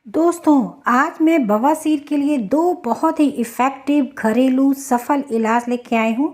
दोस्तों, आज मैं बवासीर के लिए दो बहुत ही इफ़ेक्टिव घरेलू सफल इलाज लेके आई हूँ।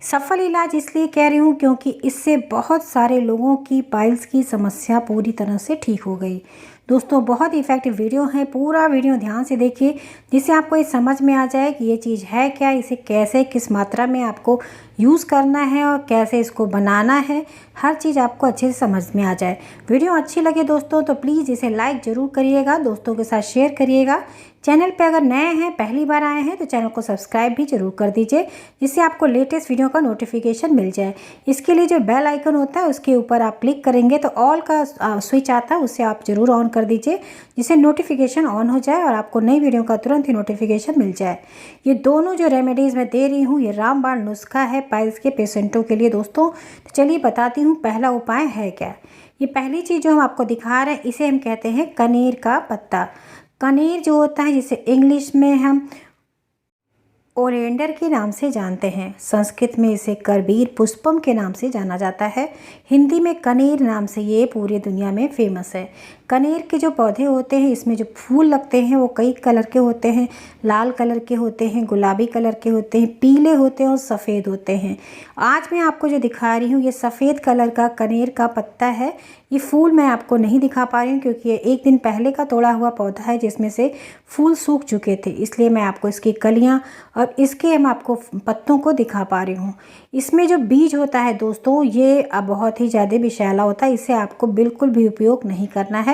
सफल इलाज इसलिए कह रही हूँ क्योंकि इससे बहुत सारे लोगों की पाइल्स की समस्या पूरी तरह से ठीक हो गई। दोस्तों, बहुत ही इफ़ेक्टिव वीडियो है, पूरा वीडियो ध्यान से देखिए जिससे आपको ये समझ में आ जाए कि ये चीज़ है क्या, इसे कैसे किस मात्रा में आपको यूज़ करना है और कैसे इसको बनाना है। हर चीज़ आपको अच्छे से समझ में आ जाए। वीडियो अच्छी लगे दोस्तों तो प्लीज़ इसे लाइक ज़रूर करिएगा, दोस्तों के साथ शेयर करिएगा। चैनल पे अगर नए हैं, पहली बार आए हैं तो चैनल को सब्सक्राइब भी ज़रूर कर दीजिए जिससे आपको लेटेस्ट वीडियो का नोटिफिकेशन मिल जाए। इसके लिए जो बेल आइकन होता है उसके ऊपर आप क्लिक करेंगे तो ऑल का स्विच आता है, उससे आप ज़रूर ऑन कर दीजिए जिससे नोटिफिकेशन ऑन हो जाए और आपको नई वीडियो का तुरंत ही नोटिफिकेशन मिल जाए। ये दोनों जो रेमेडीज़ मैं दे रही हूँ ये रामबाण नुस्खा है पाइल्स के पेशेंटों के लिए। दोस्तों, तो चलिए बताती हूँ पहला उपाय है क्या। ये पहली चीज़ जो हम आपको दिखा रहे हैं इसे हम कहते हैं कनेर का पत्ता। कनेर जो होता है जिसे इंग्लिश में हम ओलिएंडर के नाम से जानते हैं, संस्कृत में इसे करबीर पुष्पम के नाम से जाना जाता है, हिंदी में कनेर नाम से ये पूरी दुनिया में फेमस है। कनेर के जो पौधे होते हैं इसमें जो फूल लगते हैं वो कई कलर के होते हैं, लाल कलर के होते हैं, गुलाबी कलर के होते हैं, पीले होते हैं और सफ़ेद होते हैं। आज मैं आपको जो दिखा रही हूँ ये सफ़ेद कलर का कनेर का पत्ता है। ये फूल मैं आपको नहीं दिखा पा रही हूँ क्योंकि ये एक दिन पहले का तोड़ा हुआ पौधा है जिसमें से फूल सूख चुके थे, इसलिए मैं आपको इसकी कलियाँ और इसके हम आपको पत्तों को दिखा पा रही हूँ। इसमें जो बीज होता है दोस्तों ये बहुत ही ज़्यादा विषैला होता है, इसे आपको बिल्कुल भी उपयोग नहीं करना है।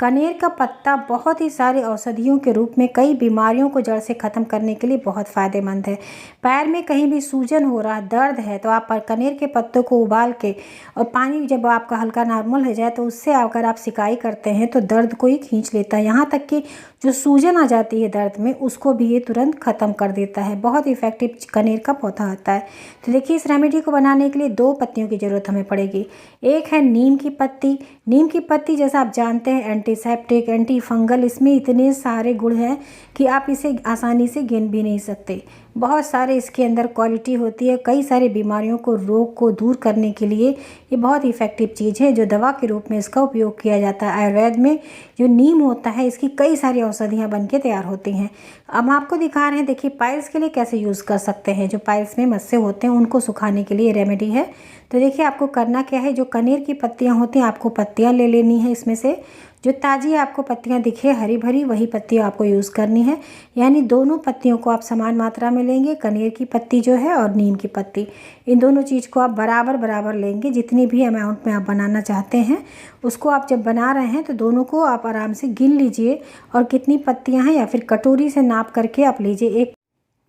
कनेर का पत्ता बहुत ही सारे औषधियों के रूप में कई बीमारियों को जड़ से ख़त्म करने के लिए बहुत फ़ायदेमंद है। पैर में कहीं भी सूजन हो रहा, दर्द है तो आप कनेर के पत्तों को उबाल के और पानी जब आपका हल्का नॉर्मल हो जाए तो उससे अगर आप सिकाई करते हैं तो दर्द को ही खींच लेता है। यहाँ तक कि जो सूजन आ जाती है दर्द में उसको भी ये तुरंत ख़त्म कर देता है। बहुत इफ़ेक्टिव कनेर का पौधा होता है। तो देखिए, इस रेमेडी को बनाने के लिए दो पत्तियों की ज़रूरत हमें पड़ेगी। एक है नीम की पत्ती। नीम की पत्ती जैसा आप जानते हैं एंटीसेप्टिक, एंटी फंगल, इसमें इतने सारे गुण हैं कि आप इसे आसानी से गिन भी नहीं सकते। बहुत सारे इसके अंदर क्वालिटी होती है, कई सारी बीमारियों को, रोग को दूर करने के लिए ये बहुत इफ़ेक्टिव चीज़ है जो दवा के रूप में इसका उपयोग किया जाता है। आयुर्वेद में जो नीम होता है इसकी कई सारी औषधियाँ बन के तैयार होती हैं। अब आपको दिखा रहे हैं, देखिए पाइल्स के लिए कैसे यूज़ कर सकते हैं। जो पाइल्स में मस्से होते हैं उनको सुखाने के लिए रेमेडी है। तो देखिए आपको करना क्या है, जो कनेर की पत्तियाँ होती हैं आपको पत्तियाँ ले लेनी है। इसमें से जो ताज़ी आपको पत्तियाँ दिखे हरी भरी वही पत्तियाँ आपको यूज़ करनी है, यानी दोनों पत्तियों को आप समान मात्रा में लेंगे। कनेर की पत्ती जो है और नीम की पत्ती, इन दोनों चीज़ को आप बराबर बराबर लेंगे। जितनी भी अमाउंट में आप बनाना चाहते हैं उसको आप जब बना रहे हैं तो दोनों को आप आराम से गिन लीजिए और कितनी पत्तियाँ हैं या फिर कटोरी से नाप करके आप लीजिए। एक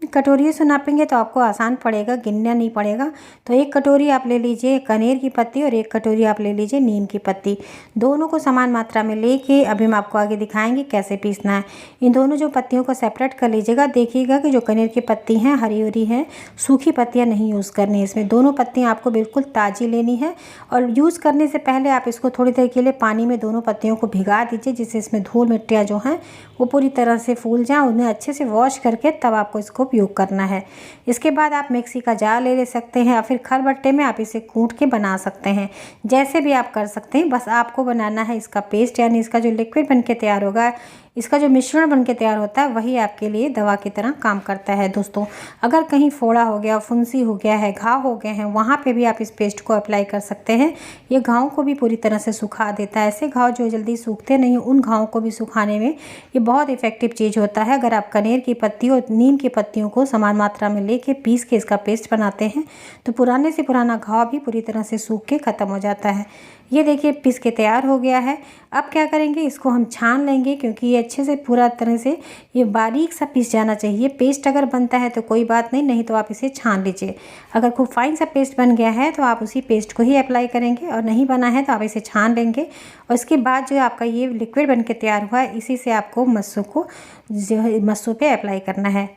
कटोरी से नापेंगे तो आपको आसान पड़ेगा, गिनना नहीं पड़ेगा। तो एक कटोरी आप ले लीजिए कनेर की पत्ती और एक कटोरी आप ले लीजिए नीम की पत्ती। दोनों को समान मात्रा में लेके अभी हम आपको आगे दिखाएंगे कैसे पीसना है। इन दोनों जो पत्तियों को सेपरेट कर लीजिएगा। देखिएगा कि जो कनेर की पत्ती हैं हरी हरी हैं, सूखी पत्तियाँ नहीं यूज़ करनी है इसमें। दोनों पत्तियाँ आपको बिल्कुल ताज़ी लेनी है और यूज़ करने से पहले आप इसको थोड़ी देर के लिए पानी में दोनों पत्तियों को भिगा दीजिए जिससे इसमें धूल मिट्टियाँ जो हैं वो पूरी तरह से फूल जाएँ। उन्हें अच्छे से वॉश करके तब आपको इसको उपयोग करना है। इसके बाद आप मिक्सी का जार ले सकते हैं या फिर खलबट्टे में आप इसे कूट के बना सकते हैं, जैसे भी आप कर सकते हैं। बस आपको बनाना है इसका पेस्ट, यानी इसका जो लिक्विड बन के तैयार होगा, इसका जो मिश्रण बन के तैयार होता है वही आपके लिए दवा की तरह काम करता है। दोस्तों, अगर कहीं फोड़ा हो गया, फुंसी हो गया है, घाव हो गए हैं, वहाँ पे भी आप इस पेस्ट को अप्लाई कर सकते हैं। ये घाव को भी पूरी तरह से सुखा देता है। ऐसे घाव जो जल्दी सूखते नहीं, उन घावों को भी सुखाने में ये बहुत इफेक्टिव चीज़ होता है। अगर आप कनेर की पत्ती और नीम की पत्तियों को समान मात्रा में लेके पीस के इसका पेस्ट बनाते हैं तो पुराने से पुराना घाव भी पूरी तरह से सूख के ख़त्म हो जाता है। ये देखिए पीस के तैयार हो गया है। अब क्या करेंगे, इसको हम छान लेंगे क्योंकि ये अच्छे से पूरा तरह से ये बारीक सा पीस जाना चाहिए। पेस्ट अगर बनता है तो कोई बात नहीं, नहीं तो आप इसे छान लीजिए। अगर खूब फाइन सा पेस्ट बन गया है तो आप उसी पेस्ट को ही अप्लाई करेंगे और नहीं बना है तो आप इसे छान लेंगे। और इसके बाद जो आपका ये लिक्विड बन के तैयार हुआ है इसी से आपको मस्सों पे अप्लाई करना है।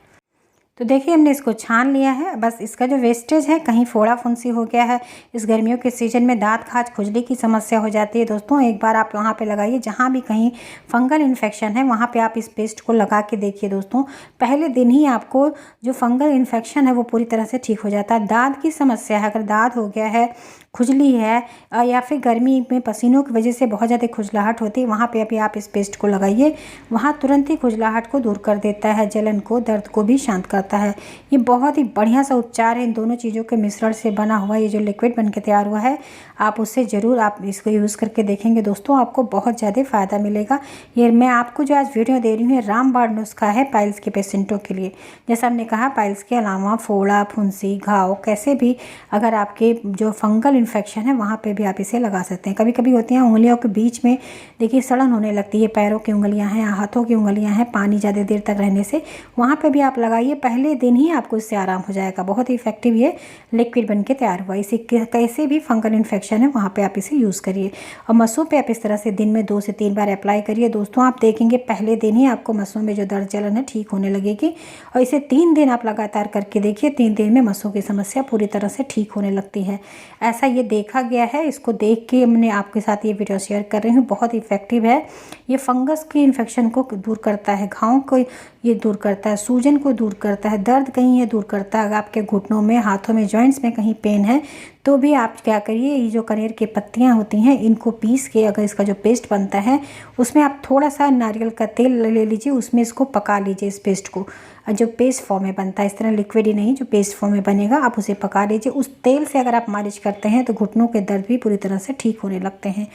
तो देखिए हमने इसको छान लिया है। बस इसका जो वेस्टेज है, कहीं फोड़ा फुंसी हो गया है, इस गर्मियों के सीजन में दांत खाज खुजली की समस्या हो जाती है दोस्तों, एक बार आप वहाँ पे लगाइए। जहाँ भी कहीं फंगल इन्फेक्शन है वहाँ पे आप इस पेस्ट को लगा के देखिए दोस्तों, पहले दिन ही आपको जो फंगल इन्फेक्शन है वो पूरी तरह से ठीक हो जाता है। दांत की समस्या है, अगर दांत हो गया है, खुजली है या फिर गर्मी में पसीनों की वजह से बहुत ज़्यादा खुजलाहट होती है, वहाँ पे अभी आप इस पेस्ट को लगाइए। वहाँ तुरंत ही खुजलाहट को दूर कर देता है, जलन को, दर्द को भी शांत करता है। ये बहुत ही बढ़िया सा उपचार है। इन दोनों चीज़ों के मिश्रण से बना हुआ ये जो लिक्विड बन के तैयार हुआ है, आप उससे ज़रूर आप इसको यूज़ करके देखेंगे दोस्तों, आपको बहुत ज़्यादा फ़ायदा मिलेगा। ये मैं आपको जो आज वीडियो दे रही हूँ, रामबाण नुस्खा है पाइल्स के पेशेंटों के लिए। जैसा हमने कहा, पाइल्स के अलावा फोड़ा, फुंसी, घाव, कैसे भी अगर आपके जो फंगल इन्फेक्शन है वहाँ पे भी आप इसे लगा सकते हैं। कभी कभी होती हैं उंगलियों के बीच में, देखिए सड़न होने लगती है, पैरों की उंगलियां हैं, हाथों की उंगलियां हैं, पानी ज़्यादा देर तक रहने से, वहाँ पे भी आप लगाइए। पहले दिन ही आपको इससे आराम हो जाएगा। बहुत ही इफेक्टिव ये लिक्विड बन के तैयार हुआ। इसे कैसे भी फंगल इन्फेक्शन है वहाँ पर आप इसे यूज़ करिए और मसों पर आप इस तरह से दिन में 2 से 3 बार अप्लाई करिए दोस्तों। आप देखेंगे पहले दिन ही आपको मसों में जो दर्द जलन है ठीक होने लगेगी। और इसे 3 दिन आप लगातार करके देखिए, 3 दिन में मसों की समस्या पूरी तरह से ठीक होने लगती है। ऐसा ये देखा गया है। इसको देख के मैंने आपके साथ ये वीडियो शेयर कर रही हूँ। बहुत इफेक्टिव है। ये फंगस की इन्फेक्शन को दूर करता है, घावों को ये दूर करता है, सूजन को दूर करता है, दर्द कहीं ये दूर करता है। अगर आपके घुटनों में, हाथों में, जॉइंट्स में कहीं पेन है तो भी आप क्या करिए, ये जो कनेर की पत्तियां होती हैं इनको पीस के, अगर इसका जो पेस्ट बनता है उसमें आप थोड़ा सा नारियल का तेल ले लीजिए, उसमें इसको पका लीजिए इस पेस्ट को। जो पेस्ट फॉर्म में बनता है, इस तरह लिक्विड ही नहीं, जो पेस्ट फॉर्म में बनेगा आप उसे पका लीजिए। उस तेल से अगर आप मालिश करते हैं तो घुटनों के दर्द भी पूरी तरह से ठीक होने लगते हैं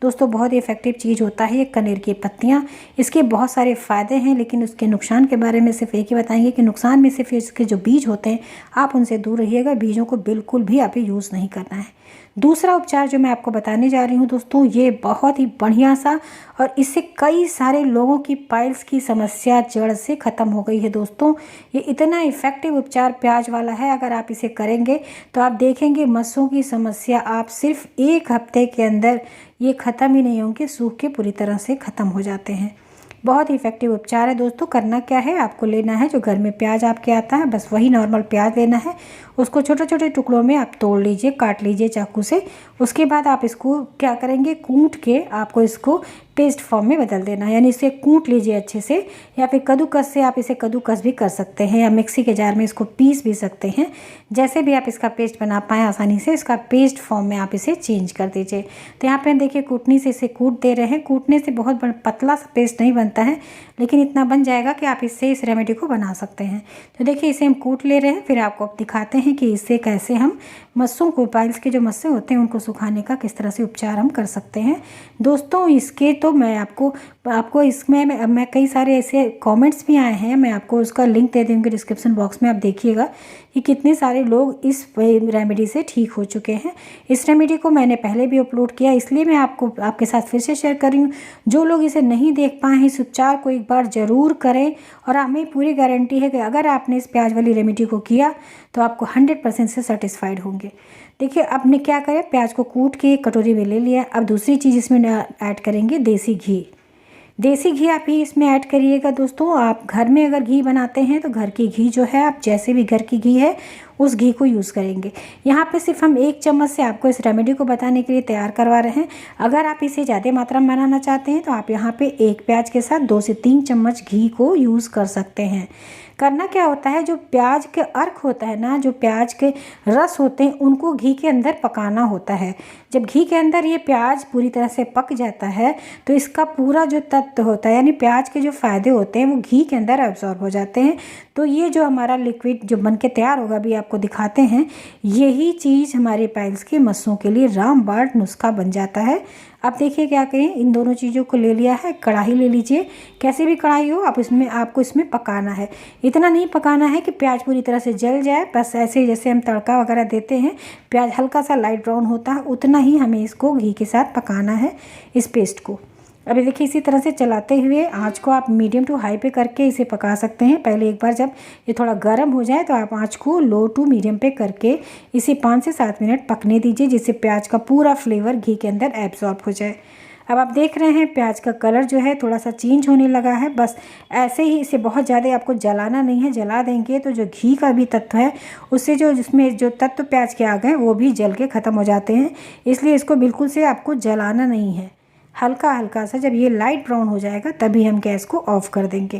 दोस्तों। बहुत ही इफेक्टिव चीज़ होता है ये कनेर की पत्तियाँ। इसके बहुत सारे फ़ायदे हैं, लेकिन उसके नुकसान के बारे में सिर्फ एक ही बताएंगे कि नुकसान में सिर्फ इसके जो बीज होते हैं आप उनसे दूर रहिएगा। बीजों को बिल्कुल भी आप यूज़ नहीं करना है। दूसरा उपचार जो मैं आपको बताने जा रही हूँ दोस्तों, ये बहुत ही बढ़िया सा, और इससे कई सारे लोगों की पाइल्स की समस्या जड़ से ख़त्म हो गई है दोस्तों। ये इतना इफ़ेक्टिव उपचार प्याज वाला है, अगर आप इसे करेंगे तो आप देखेंगे मस्सों की समस्या आप सिर्फ 1 हफ्ते के अंदर ये ख़त्म ही नहीं होंगे, सूख के पूरी तरह से ख़त्म हो जाते हैं। बहुत ही इफेक्टिव उपचार है दोस्तों। करना क्या है, आपको लेना है जो घर में प्याज आपके आता है, बस वही नॉर्मल प्याज लेना है। उसको छोटे छोटे टुकड़ों में आप तोड़ लीजिए, काट लीजिए चाकू से। उसके बाद आप इसको क्या करेंगे, कूट के आपको इसको पेस्ट फॉर्म में बदल देना है, यानी इसे कूट लीजिए अच्छे से, या फिर कद्दूकस से आप इसे कद्दूकस भी कर सकते हैं, या मिक्सी के जार में इसको पीस भी सकते हैं। जैसे भी आप इसका पेस्ट बना पाएँ आसानी से, इसका पेस्ट फॉर्म में आप इसे चेंज कर दीजिए। तो यहाँ पे देखिए कूटनी से इसे कूट दे रहे हैं। कूटने से बहुत पतला सा पेस्ट नहीं बनता है, लेकिन इतना बन जाएगा कि आप इससे इस रेमेडी को बना सकते हैं। तो देखिए इसे हम कूट ले रहे हैं, फिर आपको अब दिखाते हैं कि इससे कैसे हम मस्सों को, पाइल्स के जो मस्से होते हैं उनको सुखाने का किस तरह से उपचार हम कर सकते हैं दोस्तों। इसके तो मैं आपको इसमें मैं कई सारे ऐसे कमेंट्स भी आए हैं, मैं आपको उसका लिंक दे दूँगी डिस्क्रिप्शन बॉक्स में। आप देखिएगा कि कितने सारे लोग इस रेमेडी से ठीक हो चुके हैं। इस रेमेडी को मैंने पहले भी अपलोड किया, इसलिए मैं आपके साथ फिर से शेयर कर रही हूँ। जो लोग इसे नहीं देख पाए हैं, इस उपचार को एक बार ज़रूर करें, और हमें पूरी गारंटी है कि अगर आपने इस प्याज वाली रेमेडी को किया तो आपको 100% से सेटिस्फाइड होंगे। देखिए अब ने क्या करें, प्याज को कूट के एक कटोरी में ले लिया। अब दूसरी चीज़ इसमें ऐड करेंगे देसी घी। देसी घी आप ही इसमें ऐड करिएगा दोस्तों। आप घर में अगर घी बनाते हैं तो घर की घी जो है, आप जैसे भी घर की घी है उस घी को यूज़ करेंगे। यहाँ पे सिर्फ हम 1 चम्मच से आपको इस रेमेडी को बताने के लिए तैयार करवा रहे हैं। अगर आप इसे ज़्यादा मात्रा में बनाना चाहते हैं तो आप यहाँ पे 1 प्याज के साथ 2 से 3 चम्मच घी को यूज़ कर सकते हैं। करना क्या होता है, जो प्याज के अर्क होता है ना, जो प्याज के रस होते हैं, उनको घी के अंदर पकाना होता है। जब घी के अंदर ये प्याज पूरी तरह से पक जाता है तो इसका पूरा जो तत्व होता है, यानी प्याज के जो फ़ायदे होते हैं, वो घी के अंदर एब्जॉर्ब हो जाते हैं। तो ये जो हमारा लिक्विड जो बन के तैयार होगा, अभी आपको दिखाते हैं, यही चीज़ हमारे पाइल्स के मस्सों के लिए रामबाण नुस्खा बन जाता है। अब देखिए क्या करें, इन दोनों चीज़ों को ले लिया है, कढ़ाई ले लीजिए, कैसे भी कढ़ाई हो, आपको इसमें पकाना है। इतना नहीं पकाना है कि प्याज पूरी तरह से जल जाए, बस ऐसे जैसे हम तड़का वगैरह देते हैं, प्याज हल्का सा लाइट ब्राउन होता है, उतना ही हमें इसको घी के साथ पकाना है इस पेस्ट को। अभी देखिए इसी तरह से चलाते हुए आँच को आप मीडियम टू हाई पे करके इसे पका सकते हैं। पहले एक बार जब ये थोड़ा गर्म हो जाए तो आप आँच को लो टू मीडियम पे करके इसे 5 से 7 मिनट पकने दीजिए, जिससे प्याज का पूरा फ्लेवर घी के अंदर एब्जॉर्ब हो जाए। अब आप देख रहे हैं प्याज का कलर जो है थोड़ा सा चेंज होने लगा है। बस ऐसे ही, इसे बहुत ज़्यादा आपको जलाना नहीं है, जला देंगे तो जो घी का भी तत्व है उससे जिसमें जो तत्व प्याज के आ गए वो भी जल के ख़त्म हो जाते हैं। इसलिए इसको बिल्कुल से आपको जलाना नहीं है। हल्का हल्का सा जब ये लाइट ब्राउन हो जाएगा तभी हम गैस को ऑफ कर देंगे।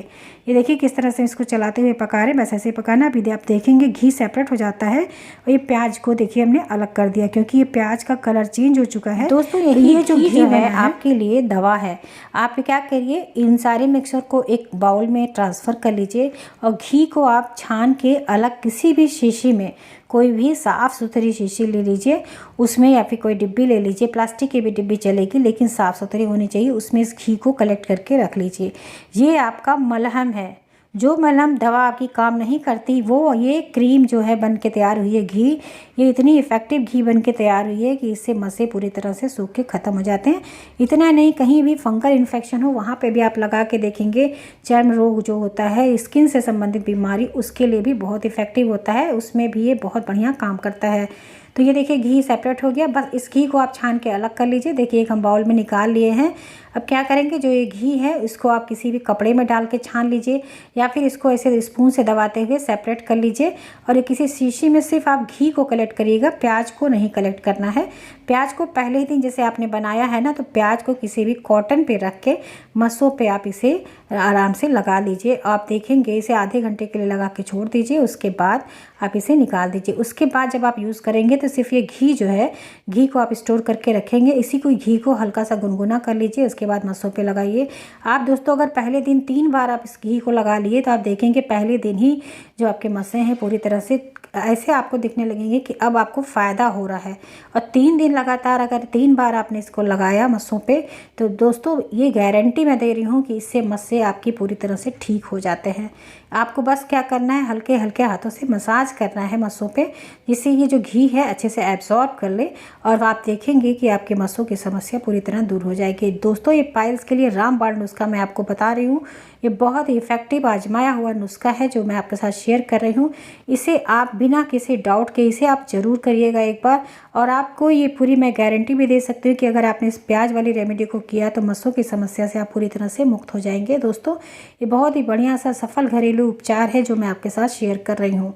ये देखिए किस तरह से इसको चलाते हुए पका रहे हैं, बस ऐसे पकाना। अभी आप देखेंगे घी सेपरेट हो जाता है और ये प्याज को देखिए हमने अलग कर दिया क्योंकि ये प्याज का कलर चेंज हो चुका है। दोस्तों ये जो घी है आपके लिए दवा है। आप क्या करिए, इन सारे मिक्सर को एक बाउल में ट्रांसफ़र कर लीजिए और घी को आप छान के अलग किसी भी शीशी में, कोई भी साफ़ सुथरी शीशी ले लीजिए, उसमें या फिर कोई डिब्बी ले लीजिए, प्लास्टिक की भी डिब्बी चलेगी लेकिन साफ़ सुथरी होनी चाहिए, उसमें इस घी को कलेक्ट करके रख लीजिए। ये आपका मलहम है। जो मलहम दवा आपकी काम नहीं करती वो ये क्रीम जो है बन के तैयार हुई है, घी, ये इतनी इफ़ेक्टिव घी बन के तैयार हुई है कि इससे मसे पूरी तरह से सूख के ख़त्म हो जाते हैं। इतना नहीं, कहीं भी फंगल इन्फेक्शन हो वहाँ पे भी आप लगा के देखेंगे। चर्म रोग जो होता है, स्किन से संबंधित बीमारी, उसके लिए भी बहुत इफ़ेक्टिव होता है, उसमें भी ये बहुत बढ़िया काम करता है। तो ये देखिए घी सेपरेट हो गया। बस इस घी को आप छान के अलग कर लीजिए। देखिए एक हम बाउल में निकाल लिए हैं। अब क्या करेंगे, जो ये घी है इसको आप किसी भी कपड़े में डाल के छान लीजिए या फिर इसको ऐसे स्पून से दबाते हुए सेपरेट कर लीजिए। और ये किसी शीशी में सिर्फ आप घी को कलेक्ट करिएगा, प्याज को नहीं कलेक्ट करना है। प्याज को पहले ही दिन जैसे आपने बनाया है ना, तो प्याज को किसी भी कॉटन पे रख के मसों पे आप इसे आराम से लगा लीजिए। आप देखेंगे इसे आधे घंटे के लिए लगा के छोड़ दीजिए, उसके बाद आप इसे निकाल दीजिए। उसके बाद जब आप यूज़ करेंगे तो सिर्फ ये घी जो है, घी को आप स्टोर करके रखेंगे। इसी को घी को हल्का सा गुनगुना कर लीजिए, उसके बाद मसों पे लगाइए। आप दोस्तों अगर पहले दिन 3 बार आप इस घी को लगा लिए तो आप देखेंगे पहले दिन ही जो आपके मसे हैं पूरी तरह से ऐसे आपको दिखने लगेंगे कि अब आपको फ़ायदा हो रहा है। और 3 दिन लगातार अगर 3 बार आपने इसको लगाया मसों पे, तो दोस्तों ये गारंटी मैं दे रही हूँ कि इससे मस्से आपकी पूरी तरह से ठीक हो जाते हैं। आपको बस क्या करना है, हल्के हल्के हाथों से मसाज करना है मसों पे, जिससे ये जो घी है अच्छे से एब्जॉर्ब कर ले और आप देखेंगे कि आपके मसों की समस्या पूरी तरह दूर हो जाएगी। दोस्तों ये पाइल्स के लिए रामबाण नुस्खा मैं आपको बता रही हूँ। ये बहुत ही इफ़ेक्टिव आजमाया हुआ नुस्खा है जो मैं आपके साथ शेयर कर रही हूँ। इसे आप बिना किसी डाउट के इसे आप ज़रूर करिएगा एक बार। और आपको ये पूरी मैं गारंटी भी दे सकती हूँ कि अगर आपने इस प्याज वाली रेमेडी को किया तो मसों की समस्या से आप पूरी तरह से मुक्त हो जाएंगे। दोस्तों ये बहुत ही बढ़िया सा सफल घरेलू उपचार है जो मैं आपके साथ शेयर कर रही हूँ।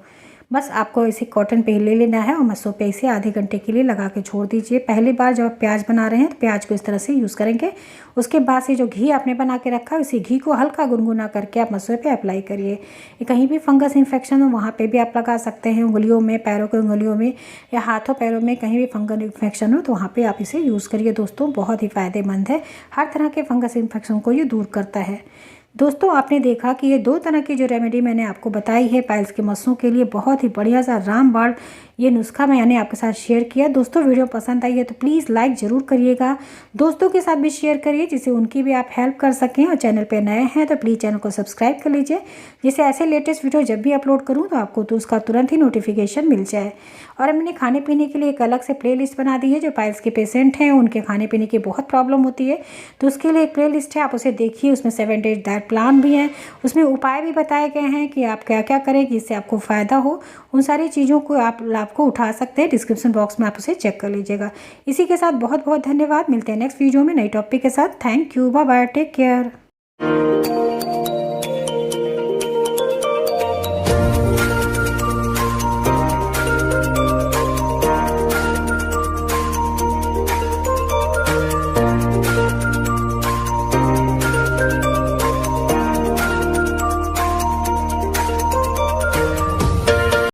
बस आपको इसे कॉटन पे ले लेना है और मसों पे इसे आधे घंटे के लिए लगा के छोड़ दीजिए। पहली बार जब आप प्याज बना रहे हैं तो प्याज को इस तरह से यूज़ करेंगे। उसके बाद से जो घी आपने बना के रखा है उसी घी को हल्का गुनगुना करके आप मसों पे अप्लाई करिए। कहीं भी फंगस इन्फेक्शन हो वहाँ पे भी आप लगा सकते हैं, उंगलियों में, पैरों की उंगलियों में या हाथों पैरों में कहीं भी फंगल इन्फेक्शन हो तो वहाँ पर आप इसे यूज़ करिए। दोस्तों बहुत ही फ़ायदेमंद है, हर तरह के फंगस इन्फेक्शन को ये दूर करता है। दोस्तों आपने देखा कि ये 2 तरह की जो रेमेडी मैंने आपको बताई है पाइल्स के मसों के लिए, बहुत ही बढ़िया सा रामबाण ये नुस्खा मैंने आपके साथ शेयर किया। दोस्तों वीडियो पसंद आई है तो प्लीज़ लाइक ज़रूर करिएगा, दोस्तों के साथ भी शेयर करिए जिससे उनकी भी आप हेल्प कर सकें। और चैनल पे नए हैं तो प्लीज़ चैनल को सब्सक्राइब कर लीजिए, जिससे ऐसे लेटेस्ट वीडियो जब भी अपलोड करूँ तो आपको तो उसका तुरंत ही नोटिफिकेशन मिल जाए। और मैंने खाने पीने के लिए एक अलग से प्लेलिस्ट बना दी है। जो पाइल्स के पेशेंट हैं उनके खाने पीने की बहुत प्रॉब्लम होती है, तो उसके लिए एक प्लेलिस्ट है, आप उसे देखिए। उसमें 7 डेज डाइट प्लान भी है, उसमें उपाय भी बताए गए हैं कि आप क्या क्या करें जिससे आपको फ़ायदा हो। उन सारी चीज़ों को आप लाभ को उठा सकते हैं। डिस्क्रिप्शन बॉक्स में आप उसे चेक कर लीजिएगा। इसी के साथ बहुत बहुत धन्यवाद। मिलते हैं नेक्स्ट वीडियो में नई टॉपिक के साथ। Thank you, bye bye, take care.